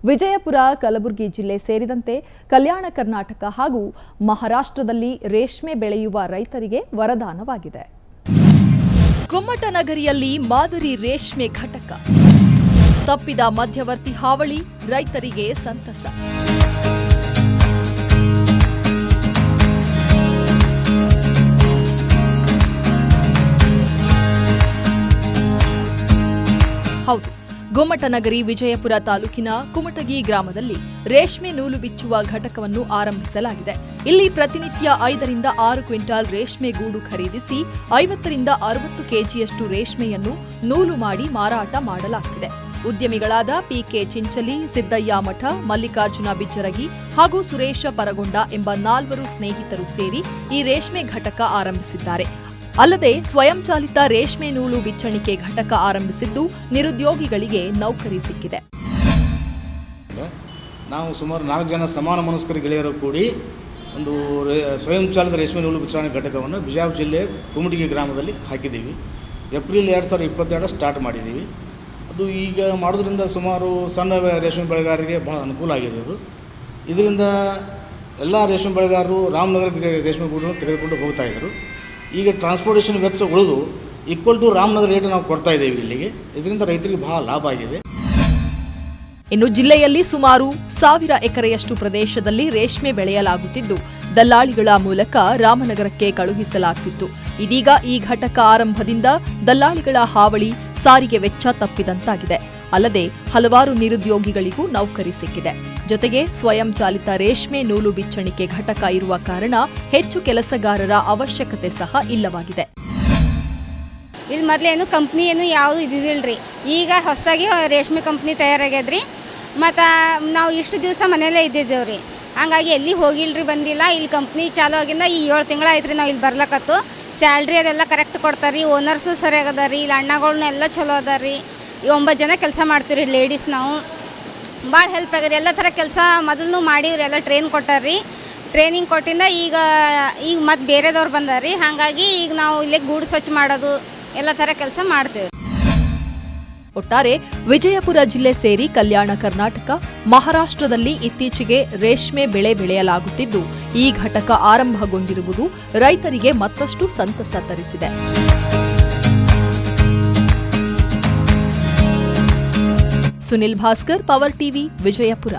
ವಿಜಯಪುರ, ಕಲಬುರಗಿ ಜಿಲ್ಲೆ ಸೇರಿದಂತೆ ಕಲ್ಯಾಣ ಕರ್ನಾಟಕ ಹಾಗೂ ಮಹಾರಾಷ್ಟ್ರದಲ್ಲಿ ರೇಷ್ಮೆ ಬೆಳೆಯುವ ರೈತರಿಗೆ ವರದಾನವಾಗಿದೆ. ಕುಮಟನಗರಿಯಲ್ಲಿ ಮಾದರಿ ರೇಷ್ಮೆ ಘಟಕ. ತಪ್ಪಿದ ಮಧ್ಯವರ್ತಿ ಹಾವಳಿ, ರೈತರಿಗೆ ಸಂತಸ. ಹೌದು, ಗುಮ್ಮಟನಗರಿ ವಿಜಯಪುರ ತಾಲೂಕಿನ ಕುಮಟಗಿ ಗ್ರಾಮದಲ್ಲಿ ರೇಷ್ಮೆ ನೂಲು ಬಿಚ್ಚುವ ಘಟಕವನ್ನು ಆರಂಭಿಸಲಾಗಿದೆ. ಇಲ್ಲಿ ಪ್ರತಿನಿತ್ಯ 5 ರಿಂದ 6 ಕ್ವಿಂಟಾಲ್ ರೇಷ್ಮೆ ಗೂಡು ಖರೀದಿಸಿ 50 ರಿಂದ 60 ಕೆಜಿಯಷ್ಟು ರೇಷ್ಮೆಯನ್ನು ನೂಲು ಮಾಡಿ ಮಾರಾಟ ಮಾಡಲಾಗುತ್ತಿದೆ. ಉದ್ಯಮಿಗಳಾದ ಪಿಕೆ ಚಿಂಚಲಿ, ಸಿದ್ದಯ್ಯ ಮಠ, ಮಲ್ಲಿಕಾರ್ಜುನ ಬಿಜ್ಜರಗಿ ಹಾಗೂ ಸುರೇಶ ಪರಗೊಂಡ ಎಂಬ 4 ಸ್ನೇಹಿತರು ಸೇರಿ ಈ ರೇಷ್ಮೆ ಘಟಕ ಆರಂಭಿಸಿದ್ದಾರೆ. ಅಲ್ಲದೆ ಸ್ವಯಂ ಚಾಲಿತ ರೇಷ್ಮೆ ನೂಲು ಬಿಚ್ಚಣಿಕೆ ಘಟಕ ಆರಂಭಿಸಿದ್ದು ನಿರುದ್ಯೋಗಿಗಳಿಗೆ ನೌಕರಿ ಸಿಕ್ಕಿದೆ. ನಾವು ಸುಮಾರು 4 ಜನ ಸಮಾನ ಮನಸ್ಕರ ಗೆಳೆಯರು ಕೂಡಿ ಒಂದು ಸ್ವಯಂ ಚಾಲಿತ ರೇಷ್ಮೆ ನೂಲು ಬಿಚ್ಚಣೆ ಘಟಕವನ್ನು ಬಿಜಾಪುರ ಜಿಲ್ಲೆ ಕುಮಟಗಿ ಗ್ರಾಮದಲ್ಲಿ ಹಾಕಿದ್ದೀವಿ. ಏಪ್ರಿಲ್ 2022 ಸ್ಟಾರ್ಟ್ ಮಾಡಿದ್ದೀವಿ. ಅದು ಈಗ ಮಾಡೋದ್ರಿಂದ ಸುಮಾರು ಸಣ್ಣ ರೇಷ್ಮೆ ಬೆಳೆಗಾರರಿಗೆ ಬಹಳ ಅನುಕೂಲ ಆಗಿದೆ. ಇದರಿಂದ ಎಲ್ಲ ರೇಷ್ಮೆ ಬೆಳೆಗಾರರು ರಾಮನಗರಕ್ಕೆ ರೇಷ್ಮೆ ಗೂಡನ್ನು ತೆಗೆದುಕೊಂಡು ಹೋಗ್ತಾಯಿದ್ರು. ಈಗ ಟ್ರಾನ್ಸ್ಪೋರ್ಟೇಷನ್ ವೆಚ್ಚ ಉಳಿದು ಈಕ್ವಲ್ ಟು ರಾಮನಗರ ರೇಟ್ ನಾವು ಕೊಡ್ತಾ ಇದ್ದೇವೆ ಇಲ್ಲಿಗೆ. ಇದರಿಂದ ರೈತರಿಗೆ ಬಹಳ ಲಾಭ ಆಗಿದೆ. ಇನ್ನು ಜಿಲ್ಲೆಯಲ್ಲಿ ಸುಮಾರು 1000 ಎಕರೆಯಷ್ಟು ಪ್ರದೇಶದಲ್ಲಿ ರೇಷ್ಮೆ ಬೆಳೆಯಲಾಗುತ್ತಿದ್ದು ದಲ್ಲಾಳಿಗಳ ಮೂಲಕ ರಾಮನಗರಕ್ಕೆ ಕಳುಹಿಸಲಾಗುತ್ತಿತ್ತು. ಇದೀಗ ಈ ಘಟಕ ಆರಂಭದಿಂದ ದಲ್ಲಾಳಿಗಳ ಹಾವಳಿ, ಸಾರಿಗೆ ವೆಚ್ಚ ತಪ್ಪಿದಂತಾಗಿದೆ. ಅಲ್ಲದೆ ಹಲವಾರು ನಿರುದ್ಯೋಗಿಗಳಿಗೂ ನೌಕರಿ ಸಿಕ್ಕಿದೆ. ಜೊತೆಗೆ ಸ್ವಯಂ ಚಾಲಿತ ರೇಷ್ಮೆ ನೂಲು ಬಿಚ್ಚಣಿಕೆ ಘಟಕ ಇರುವ ಕಾರಣ ಹೆಚ್ಚು ಕೆಲಸಗಾರರ ಅವಶ್ಯಕತೆ ಸಹ ಇಲ್ಲವಾಗಿದೆ. ಇಲ್ಲಿ ಮೊದಲೇನು ಕಂಪ್ನಿ ಏನು ಯಾವುದು ಇದ್ದಿದ್ದಿಲ್ರಿ. ಈಗ ಹೊಸದಾಗಿ ರೇಷ್ಮೆ ಕಂಪ್ನಿ ತಯಾರಾಗ್ಯದ್ರಿ. ಮತ್ತು ನಾವು ಇಷ್ಟು ದಿವಸ ಮನೆಯಲ್ಲೇ ಇದ್ದಿದ್ದೇವ್ರಿ. ಹಂಗಾಗಿ ಎಲ್ಲಿ ಹೋಗಿಲ್ರಿ, ಬಂದಿಲ್ಲ. ಇಲ್ಲಿ ಕಂಪ್ನಿ ಚಾಲು ಆಗಿಂದ ಈ 7 ತಿಂಗಳು ಆಯ್ತು ರೀ ನಾವು ಇಲ್ಲಿ ಬರ್ಲಕತ್ತು. ಸ್ಯಾಲ್ರಿ ಅದೆಲ್ಲ ಕರೆಕ್ಟ್ ಕೊಡ್ತಾರೆ ರೀ. ಓನರ್ಸು ಸರಿಯಾಗಿ ಅದ ರೀ. ಇಲ್ಲಿ ಅಣ್ಣಗಳ್ನ ಎಲ್ಲ ಚಲೋ ಅದ ರೀ. 9 ಜನ ಕೆಲಸ ಮಾಡ್ತೀವಿ ರೀ ಲೇಡೀಸ್. ನಾವು ಭಾಳ ಹೆಲ್ಪ್ ಆಗ್ಯಾರ. ಎಲ್ಲ ಥರ ಕೆಲಸ ಮೊದಲು ಮಾಡೀವ್ರಿ. ಎಲ್ಲ ಟ್ರೈನ್ ಕೊಟ್ಟಾರ್ರಿ. ಟ್ರೈನಿಂಗ್ ಕೊಟ್ಟಿಂದ ಈಗ ಮತ್ತೆ ಬೇರೆದವ್ರು ಬಂದಾರ್ರಿ. ಹಾಗಾಗಿ ಈಗ ನಾವು ಇಲ್ಲೇ ಗೂಡು ಸ್ವಚ್ಛ ಮಾಡೋದು ಎಲ್ಲ ಥರ ಕೆಲಸ ಮಾಡ್ತೇವೆ. ಒಟ್ಟಾರೆ ವಿಜಯಪುರ ಜಿಲ್ಲೆ ಸೇರಿ ಕಲ್ಯಾಣ ಕರ್ನಾಟಕ, ಮಹಾರಾಷ್ಟ್ರದಲ್ಲಿ ಇತ್ತೀಚೆಗೆ ರೇಷ್ಮೆ ಬೆಳೆ ಬೆಳೆಯಲಾಗುತ್ತಿದ್ದು ಈ ಘಟಕ ಆರಂಭಗೊಂಡಿರುವುದು ರೈತರಿಗೆ ಮತ್ತಷ್ಟು ಸಂತಸ ತರಿಸಿದೆ. Sunil Bhaskar, power TV, Vijayapura.